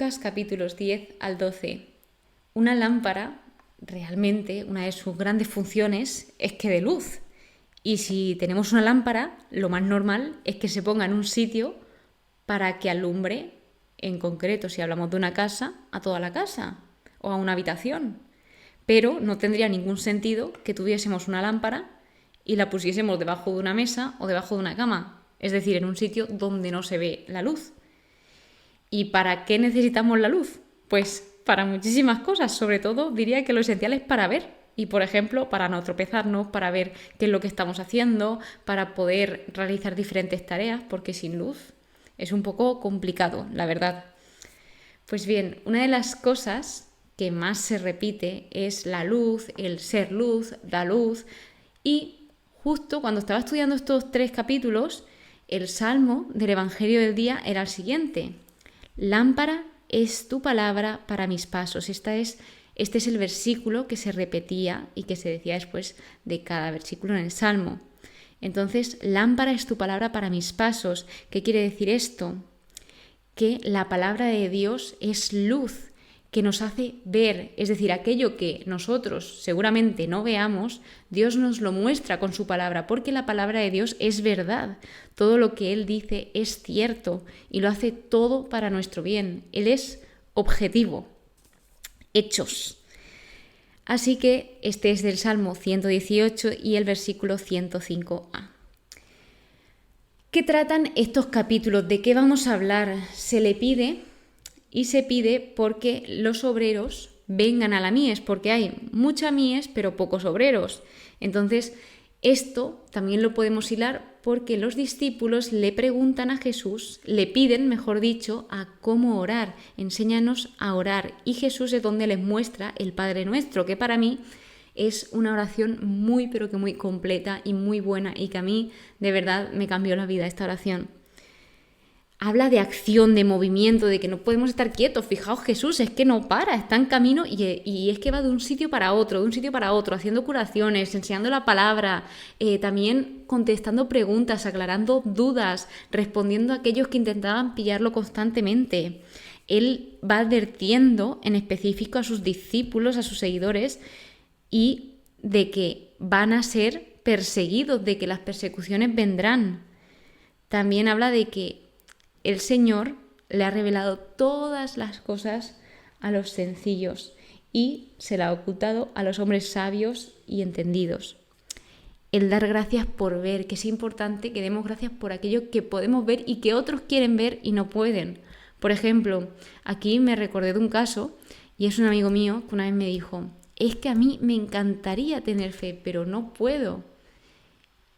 Lucas capítulos 10 al 12. Una lámpara, realmente, una de sus grandes funciones es que dé luz. Y si tenemos una lámpara, lo más normal es que se ponga en un sitio para que alumbre, en concreto, si hablamos de una casa, a toda la casa o a una habitación. Pero no tendría ningún sentido que tuviésemos una lámpara y la pusiésemos debajo de una mesa o debajo de una cama, es decir, en un sitio donde no se ve la luz. ¿Y para qué necesitamos la luz? Pues para muchísimas cosas, sobre todo diría que lo esencial es para ver. Y, por ejemplo, para no tropezarnos, para ver qué es lo que estamos haciendo, para poder realizar diferentes tareas, porque sin luz es un poco complicado, la verdad. Pues bien, una de las cosas que más se repite es la luz, el ser luz, da luz. Y justo cuando estaba estudiando estos 3 capítulos, el salmo del Evangelio del día era el siguiente: lámpara es tu palabra para mis pasos. Este es el versículo que se repetía y que se decía después de cada versículo en el Salmo. Entonces, lámpara es tu palabra para mis pasos. ¿Qué quiere decir esto? Que la palabra de Dios es luz, que nos hace ver, es decir, aquello que nosotros seguramente no veamos, Dios nos lo muestra con su palabra, porque la palabra de Dios es verdad. Todo lo que Él dice es cierto y lo hace todo para nuestro bien. Él es objetivo, hechos. Así que este es del Salmo 118 y el versículo 105a. ¿Qué tratan estos capítulos? ¿De qué vamos a hablar? Se pide porque los obreros vengan a la mies, porque hay mucha mies pero pocos obreros. Entonces, esto también lo podemos hilar porque los discípulos le preguntan a Jesús, le piden, mejor dicho, a cómo orar. Enséñanos a orar. Y Jesús es donde les muestra el Padre Nuestro, que para mí es una oración muy, pero que muy completa y muy buena, y que a mí, de verdad, me cambió la vida esta oración. Habla de acción, de movimiento, de que no podemos estar quietos. Fijaos, Jesús es que no para, está en camino y es que va de un sitio para otro, haciendo curaciones, enseñando la palabra, también contestando preguntas, aclarando dudas, respondiendo a aquellos que intentaban pillarlo constantemente. Él va advirtiendo en específico a sus discípulos, a sus seguidores, y de que van a ser perseguidos, de que las persecuciones vendrán. También habla de que el Señor le ha revelado todas las cosas a los sencillos y se la ha ocultado a los hombres sabios y entendidos. El dar gracias por ver, que es importante que demos gracias por aquello que podemos ver y que otros quieren ver y no pueden. Por ejemplo, aquí me recordé de un caso y es un amigo mío que una vez me dijo: es que a mí me encantaría tener fe, pero no puedo.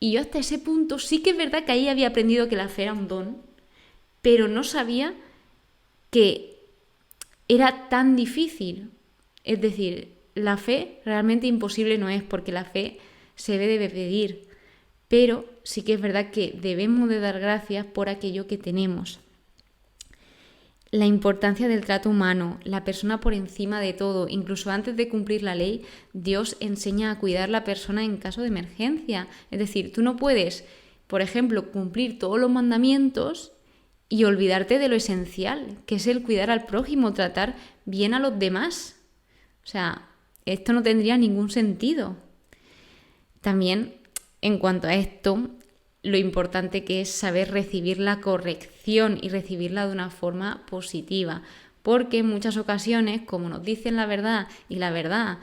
Y yo hasta ese punto sí que es verdad que ahí había aprendido que la fe era un don, pero no sabía que era tan difícil. Es decir, la fe realmente imposible no es, porque la fe se debe pedir, pero sí que es verdad que debemos de dar gracias por aquello que tenemos. La importancia del trato humano, la persona por encima de todo. Incluso antes de cumplir la ley, Dios enseña a cuidar a la persona en caso de emergencia. Es decir, tú no puedes, por ejemplo, cumplir todos los mandamientos y olvidarte de lo esencial, que es el cuidar al prójimo, tratar bien a los demás. O sea, esto no tendría ningún sentido. También, en cuanto a esto, lo importante que es saber recibir la corrección y recibirla de una forma positiva, porque en muchas ocasiones, como nos dicen la verdad, y la verdad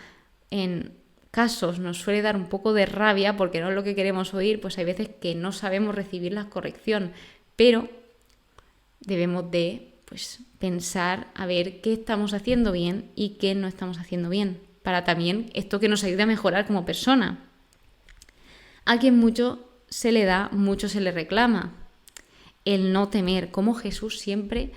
en casos nos suele dar un poco de rabia porque no es lo que queremos oír, pues hay veces que no sabemos recibir la corrección, pero debemos de pensar a ver qué estamos haciendo bien y qué no estamos haciendo bien, para también esto que nos ayude a mejorar como persona. A quien mucho se le da, mucho se le reclama. El no temer, como Jesús siempre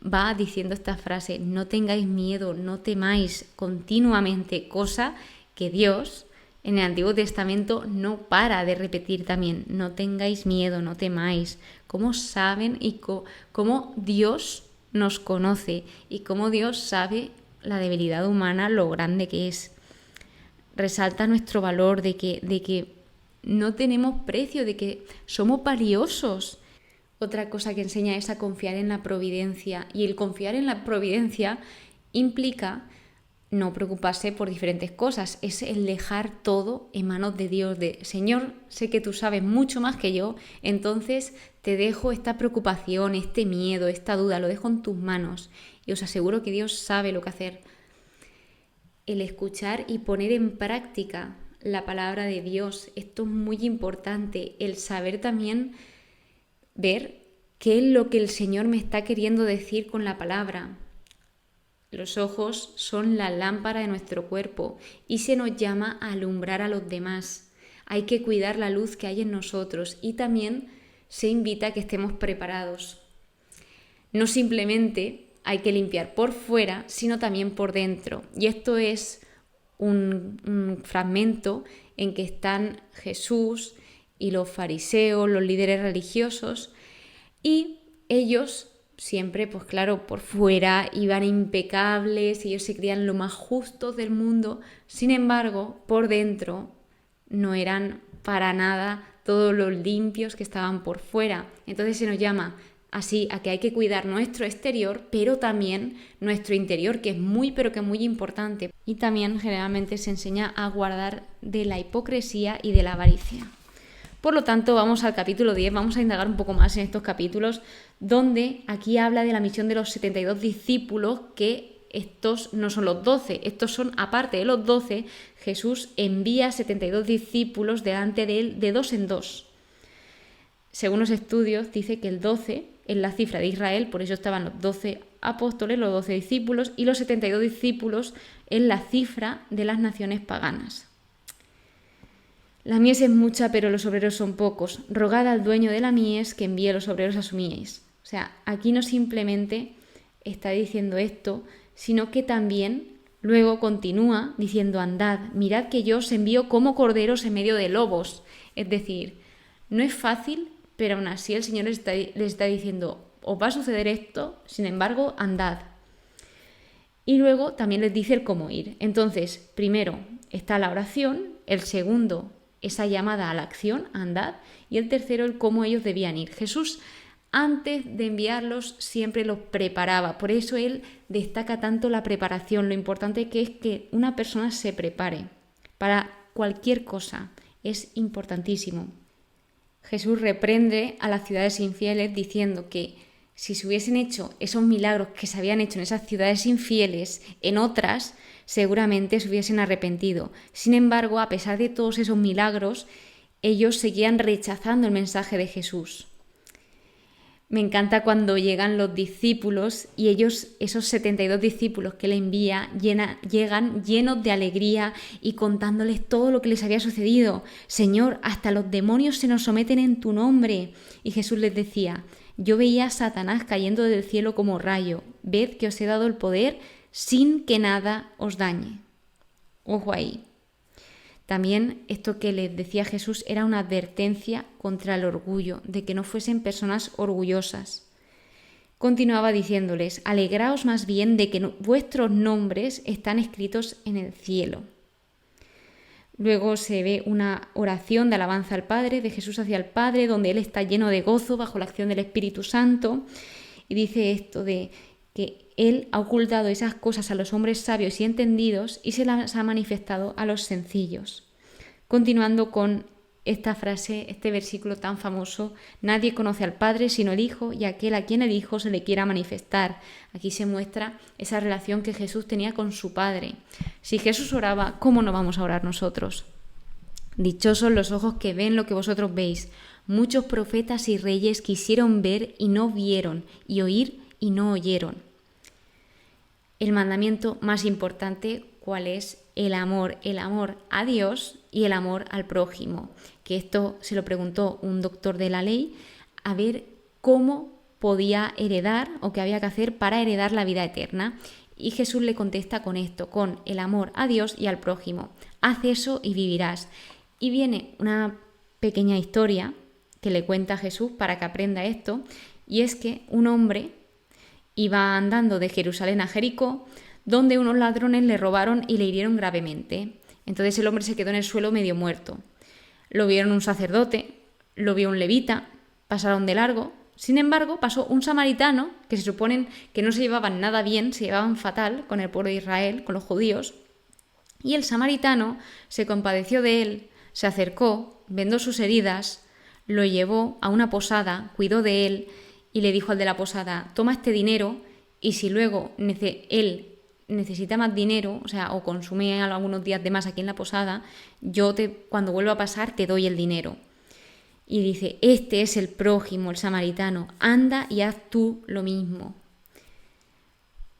va diciendo esta frase: no tengáis miedo, no temáis, continuamente, cosa que Dios en el Antiguo Testamento no para de repetir también: no tengáis miedo, no temáis. ¿Cómo saben y cómo Dios nos conoce y cómo Dios sabe la debilidad humana, lo grande que es? Resalta nuestro valor de que no tenemos precio, de que somos valiosos. Otra cosa que enseña es a confiar en la providencia. Y el confiar en la providencia implica no preocuparse por diferentes cosas. Es el dejar todo en manos de Dios. De Señor, sé que tú sabes mucho más que yo, entonces te dejo esta preocupación, este miedo, esta duda, lo dejo en tus manos. Y os aseguro que Dios sabe lo que hacer. El escuchar y poner en práctica la palabra de Dios. Esto es muy importante. El saber también ver qué es lo que el Señor me está queriendo decir con la palabra. Los ojos son la lámpara de nuestro cuerpo y se nos llama a alumbrar a los demás. Hay que cuidar la luz que hay en nosotros y también se invita a que estemos preparados. No simplemente hay que limpiar por fuera, sino también por dentro. Y esto es un fragmento en que están Jesús y los fariseos, los líderes religiosos, y ellos siempre, pues claro, por fuera iban impecables, ellos se creían lo más justos del mundo, sin embargo, por dentro no eran para nada todos los limpios que estaban por fuera. Entonces se nos llama así a que hay que cuidar nuestro exterior, pero también nuestro interior, que es muy, pero que muy importante. Y también generalmente se enseña a guardar de la hipocresía y de la avaricia. Por lo tanto, vamos al capítulo 10, vamos a indagar un poco más en estos capítulos, donde aquí habla de la misión de los 72 discípulos, que estos no son los 12, estos son, aparte de los 12, Jesús envía 72 discípulos delante de él de dos en dos. Según los estudios, dice que el 12 es la cifra de Israel, por eso estaban los 12 apóstoles, los 12 discípulos, y los 72 discípulos es la cifra de las naciones paganas. La mies es mucha, pero los obreros son pocos. Rogad al dueño de la mies que envíe los obreros a su mies. O sea, aquí no simplemente está diciendo esto, sino que también luego continúa diciendo: andad, mirad que yo os envío como corderos en medio de lobos. Es decir, no es fácil, pero aún así el Señor les está diciendo: os va a suceder esto, sin embargo, andad. Y luego también les dice el cómo ir. Entonces, primero está la oración, el segundo esa llamada a la acción, andad, y el tercero el cómo ellos debían ir. Jesús, antes de enviarlos, siempre los preparaba. Por eso él destaca tanto la preparación, lo importante que es que una persona se prepare para cualquier cosa. Es importantísimo. Jesús reprende a las ciudades infieles diciendo que si se hubiesen hecho esos milagros que se habían hecho en esas ciudades infieles, en otras, seguramente se hubiesen arrepentido. Sin embargo, a pesar de todos esos milagros, ellos seguían rechazando el mensaje de Jesús. Me encanta cuando llegan los discípulos y ellos, esos 72 discípulos que él envía, llegan llenos de alegría y contándoles todo lo que les había sucedido. Señor, hasta los demonios se nos someten en tu nombre. Y Jesús les decía: yo veía a Satanás cayendo del cielo como rayo. Ved que os he dado el poder sin que nada os dañe. Ojo ahí. También esto que les decía Jesús era una advertencia contra el orgullo, de que no fuesen personas orgullosas. Continuaba diciéndoles: alegraos más bien de que vuestros nombres están escritos en el cielo. Luego se ve una oración de alabanza al Padre, de Jesús hacia el Padre, donde él está lleno de gozo bajo la acción del Espíritu Santo. Y dice esto de que él ha ocultado esas cosas a los hombres sabios y entendidos y se las ha manifestado a los sencillos. Continuando con esta frase, este versículo tan famoso: nadie conoce al Padre sino el Hijo y aquel a quien el Hijo se le quiera manifestar. Aquí se muestra esa relación que Jesús tenía con su Padre. Si Jesús oraba, ¿cómo no vamos a orar nosotros? Dichosos los ojos que ven lo que vosotros veis. Muchos profetas y reyes quisieron ver y no vieron, y oír y no oyeron. El mandamiento más importante, ¿cuál es? El amor a Dios y el amor al prójimo. Que esto se lo preguntó un doctor de la ley a ver cómo podía heredar o qué había que hacer para heredar la vida eterna. Y Jesús le contesta con esto, con el amor a Dios y al prójimo. Haz eso y vivirás. Y viene una pequeña historia que le cuenta a Jesús para que aprenda esto, y es que un hombre iba andando de Jerusalén a Jericó, donde unos ladrones le robaron y le hirieron gravemente. Entonces el hombre se quedó en el suelo medio muerto. Lo vieron un sacerdote, lo vio un levita, pasaron de largo Sin embargo, pasó un samaritano, que se suponen que no se llevaban nada bien, se llevaban fatal con el pueblo de Israel, con los judíos, y el samaritano se compadeció de él, se acercó, vendó sus heridas, lo llevó a una posada, cuidó de él y le dijo al de la posada: toma este dinero y si luego él necesita más dinero, o consume algunos días de más aquí en la posada, cuando vuelva a pasar te doy el dinero. Y dice: este es el prójimo, el samaritano, anda y haz tú lo mismo.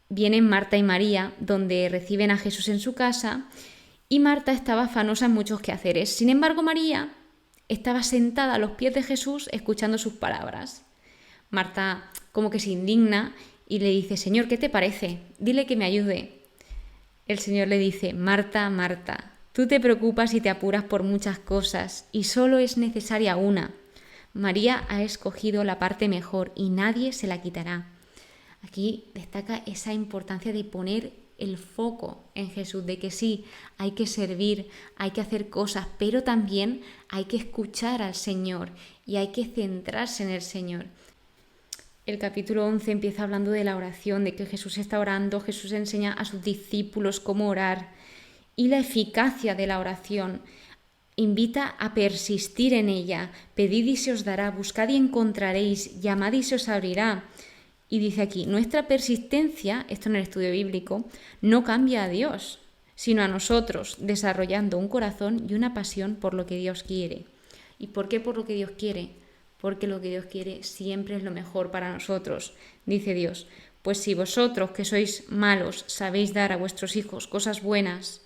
Vienen Marta y María, donde reciben a Jesús en su casa, y Marta estaba afanosa en muchos quehaceres. Sin embargo, María estaba sentada a los pies de Jesús escuchando sus palabras. Marta como que se indigna y le dice: Señor, ¿qué te parece? Dile que me ayude. El Señor le dice: Marta, Marta, tú te preocupas y te apuras por muchas cosas y solo es necesaria una. María ha escogido la parte mejor y nadie se la quitará. Aquí destaca esa importancia de poner el foco en Jesús, de que sí, hay que servir, hay que hacer cosas, pero también hay que escuchar al Señor y hay que centrarse en el Señor. El capítulo 11 empieza hablando de la oración, de que Jesús está orando, Jesús enseña a sus discípulos cómo orar y la eficacia de la oración. Invita a persistir en ella. Pedid y se os dará, buscad y encontraréis, llamad y se os abrirá. Y dice aquí: nuestra persistencia, esto en el estudio bíblico, no cambia a Dios, sino a nosotros, desarrollando un corazón y una pasión por lo que Dios quiere. ¿Y por qué por lo que Dios quiere? Porque lo que Dios quiere siempre es lo mejor para nosotros. Dice Dios: pues si vosotros, que sois malos, sabéis dar a vuestros hijos cosas buenas,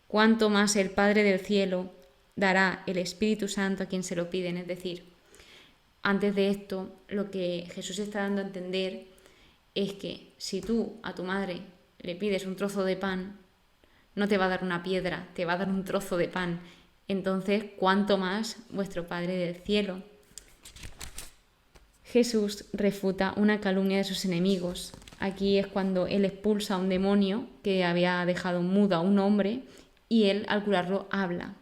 cuánto más el Padre del cielo dará el Espíritu Santo a quien se lo piden. Es decir, antes de esto, lo que Jesús está dando a entender es que si tú a tu madre le pides un trozo de pan, no te va a dar una piedra, te va a dar un trozo de pan. Entonces, ¿cuánto más vuestro Padre del cielo? Jesús refuta una calumnia de sus enemigos. Aquí es cuando él expulsa a un demonio que había dejado mudo a un hombre y él, al curarlo, habla.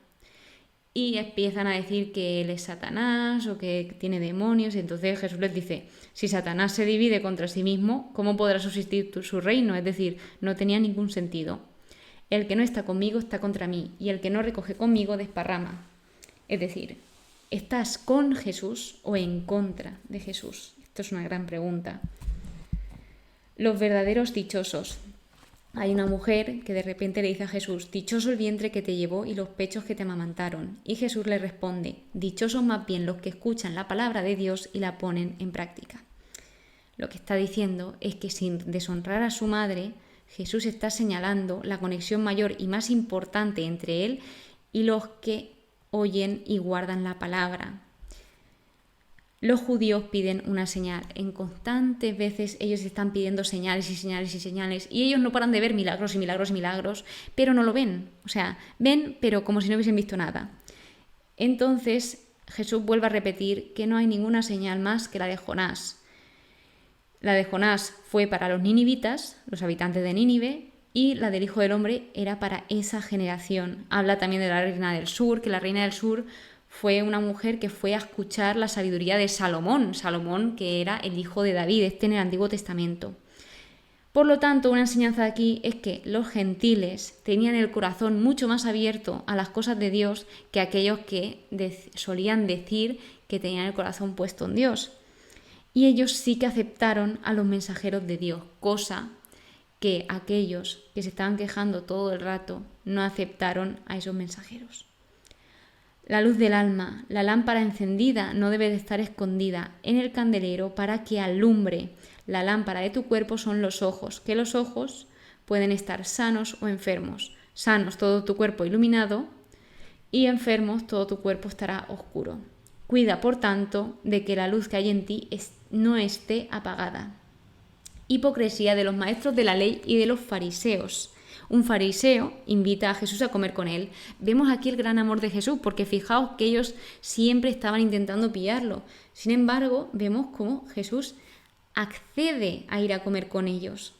Y empiezan a decir que él es Satanás o que tiene demonios. Y entonces Jesús les dice: si Satanás se divide contra sí mismo, ¿cómo podrá subsistir su reino? Es decir, no tenía ningún sentido. El que no está conmigo está contra mí, y el que no recoge conmigo desparrama. Es decir, ¿estás con Jesús o en contra de Jesús? Esto es una gran pregunta. Los verdaderos dichosos. Hay una mujer que de repente le dice a Jesús: dichoso el vientre que te llevó y los pechos que te amamantaron. Y Jesús le responde: dichosos más bien los que escuchan la palabra de Dios y la ponen en práctica. Lo que está diciendo es que sin deshonrar a su madre, Jesús está señalando la conexión mayor y más importante entre él y los que oyen y guardan la palabra. Los judíos piden una señal. En constantes veces ellos están pidiendo señales y señales y señales y ellos no paran de ver milagros y milagros y milagros, pero no lo ven. Ven, pero como si no hubiesen visto nada. Entonces Jesús vuelve a repetir que no hay ninguna señal más que la de Jonás. La de Jonás fue para los ninivitas, los habitantes de Nínive, y la del Hijo del Hombre era para esa generación. Habla también de la Reina del Sur, que la Reina del Sur fue una mujer que fue a escuchar la sabiduría de Salomón, que era el hijo de David, en el Antiguo Testamento. Por lo tanto, una enseñanza de aquí es que los gentiles tenían el corazón mucho más abierto a las cosas de Dios que aquellos que solían decir que tenían el corazón puesto en Dios. Y ellos sí que aceptaron a los mensajeros de Dios, cosa que aquellos que se estaban quejando todo el rato no aceptaron a esos mensajeros. La luz del alma, la lámpara encendida no debe de estar escondida en el candelero para que alumbre. La lámpara de tu cuerpo son los ojos, que los ojos pueden estar sanos o enfermos. Sanos, todo tu cuerpo iluminado, y enfermos, todo tu cuerpo estará oscuro. Cuida, por tanto, de que la luz que hay en ti no esté apagada. Hipocresía de los maestros de la ley y de los fariseos. Un fariseo invita a Jesús a comer con él. Vemos aquí el gran amor de Jesús, porque fijaos que ellos siempre estaban intentando pillarlo. Sin embargo, vemos cómo Jesús accede a ir a comer con ellos.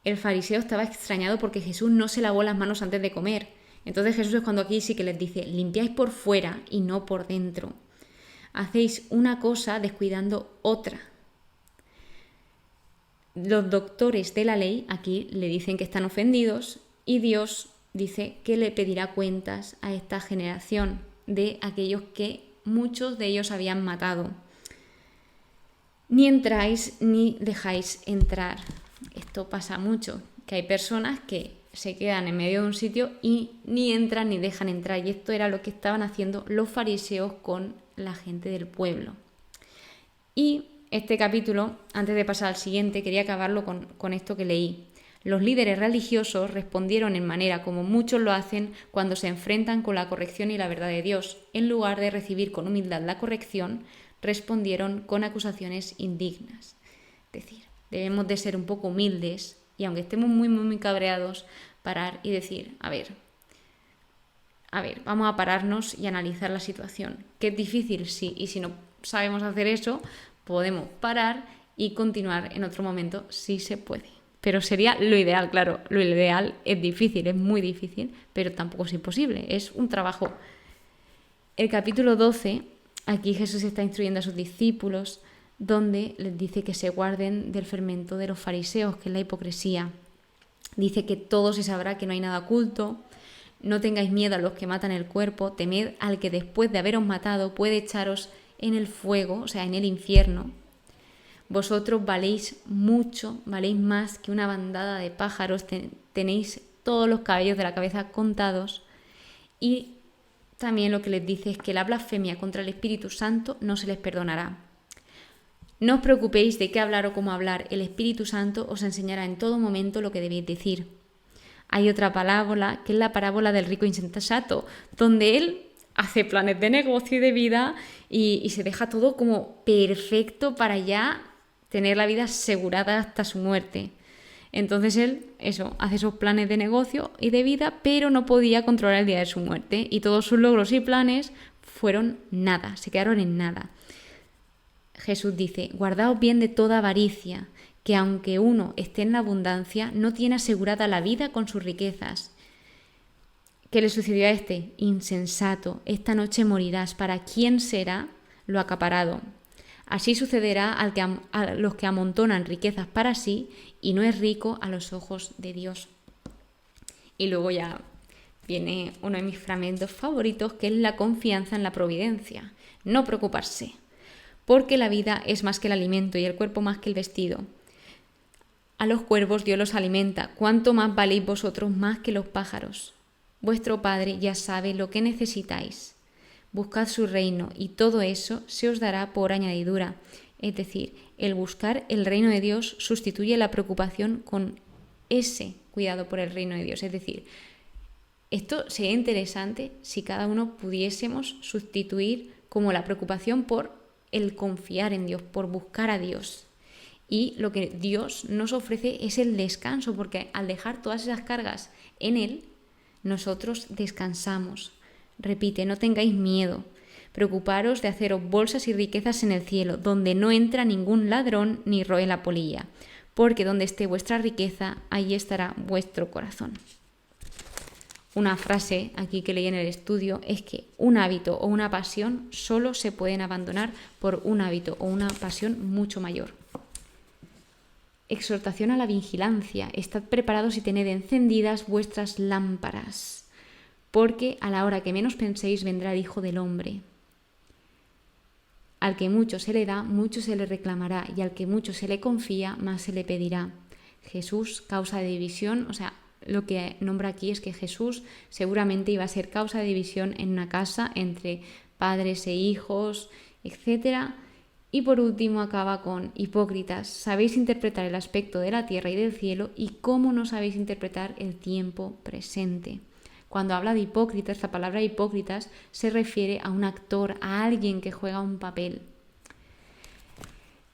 El fariseo estaba extrañado porque Jesús no se lavó las manos antes de comer. Entonces Jesús es cuando aquí sí que les dice: limpiáis por fuera y no por dentro. hacéis una cosa descuidando otra. Los doctores de la ley aquí le dicen que están ofendidos y Dios dice que le pedirá cuentas a esta generación de aquellos que muchos de ellos habían matado. Ni entráis ni dejáis entrar. Esto pasa mucho, que hay personas que se quedan en medio de un sitio y ni entran ni dejan entrar. Y esto era lo que estaban haciendo los fariseos con la gente del pueblo. Y este capítulo, antes de pasar al siguiente, quería acabarlo con esto que leí. Los líderes religiosos respondieron en manera como muchos lo hacen cuando se enfrentan con la corrección y la verdad de Dios. En lugar de recibir con humildad la corrección, respondieron con acusaciones indignas. Es decir, debemos de ser un poco humildes y aunque estemos muy cabreados, parar y decir, a ver, vamos a pararnos y analizar la situación. Que es difícil, sí, y si no sabemos hacer eso, podemos parar y continuar en otro momento si se puede. Pero sería lo ideal, claro, lo ideal es difícil, es muy difícil, pero tampoco es imposible, es un trabajo. El capítulo 12, aquí Jesús está instruyendo a sus discípulos, donde les dice que se guarden del fermento de los fariseos, que es la hipocresía. Dice que todo se sabrá, que no hay nada oculto, no tengáis miedo a los que matan el cuerpo, temed al que después de haberos matado puede echaros en el fuego, o sea, en el infierno. Vosotros valéis mucho, valéis más que una bandada de pájaros, tenéis todos los cabellos de la cabeza contados. Y también lo que les dice es que la blasfemia contra el Espíritu Santo no se les perdonará. No os preocupéis de qué hablar o cómo hablar, el Espíritu Santo os enseñará en todo momento lo que debéis decir. Hay otra parábola, que es la parábola del rico insensato, donde él hace planes de negocio y de vida y se deja todo como perfecto para ya tener la vida asegurada hasta su muerte. Entonces él, hace esos planes de negocio y de vida, pero no podía controlar el día de su muerte y todos sus logros y planes fueron nada, se quedaron en nada. Jesús dice, guardaos bien de toda avaricia, que aunque uno esté en la abundancia, no tiene asegurada la vida con sus riquezas. ¿Qué le sucedió a este? Insensato, esta noche morirás. ¿Para quién será lo acaparado? Así sucederá a los que amontonan riquezas para sí y no es rico a los ojos de Dios. Y luego ya viene uno de mis fragmentos favoritos, que es la confianza en la providencia. No preocuparse, porque la vida es más que el alimento y el cuerpo más que el vestido. A los cuervos Dios los alimenta. ¿Cuánto más valéis vosotros más que los pájaros? Vuestro Padre ya sabe lo que necesitáis. Buscad su reino y todo eso se os dará por añadidura. Es decir, el buscar el reino de Dios sustituye la preocupación con ese cuidado por el reino de Dios. Es decir, esto sería interesante si cada uno pudiésemos sustituir como la preocupación por el confiar en Dios, por buscar a Dios. Y lo que Dios nos ofrece es el descanso, porque al dejar todas esas cargas en Él, nosotros descansamos. Repite, no tengáis miedo. Preocuparos de haceros bolsas y riquezas en el cielo, donde no entra ningún ladrón ni roe la polilla, porque donde esté vuestra riqueza, allí estará vuestro corazón. Una frase aquí que leí en el estudio es que un hábito o una pasión solo se pueden abandonar por un hábito o una pasión mucho mayor. Exhortación a la vigilancia. Estad preparados y tened encendidas vuestras lámparas, porque a la hora que menos penséis vendrá el Hijo del Hombre. Al que mucho se le da, mucho se le reclamará, y al que mucho se le confía, más se le pedirá. Jesús, causa de división, lo que nombra aquí es que Jesús seguramente iba a ser causa de división en una casa entre padres e hijos, etc. Y por último acaba con hipócritas. Sabéis interpretar el aspecto de la tierra y del cielo, y cómo no sabéis interpretar el tiempo presente. Cuando habla de hipócritas, la palabra hipócritas se refiere a un actor, a alguien que juega un papel.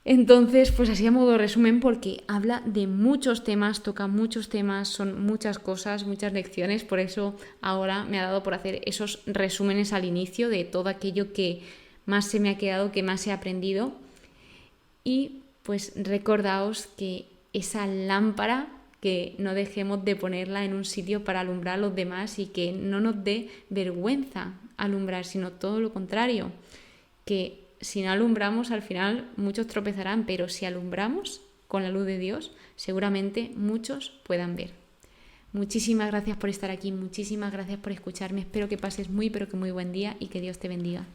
Entonces, pues así a modo de resumen, porque habla de muchos temas, toca muchos temas, son muchas cosas, muchas lecciones, por eso ahora me ha dado por hacer esos resúmenes al inicio de todo aquello que más se me ha quedado, que más he aprendido. Y pues recordaos que esa lámpara, que no dejemos de ponerla en un sitio para alumbrar a los demás y que no nos dé vergüenza alumbrar, sino todo lo contrario, que si no alumbramos, al final muchos tropezarán, pero si alumbramos con la luz de Dios, seguramente muchos puedan ver. Muchísimas gracias por estar aquí, muchísimas gracias por escucharme. Espero que pases muy, pero que muy buen día y que Dios te bendiga.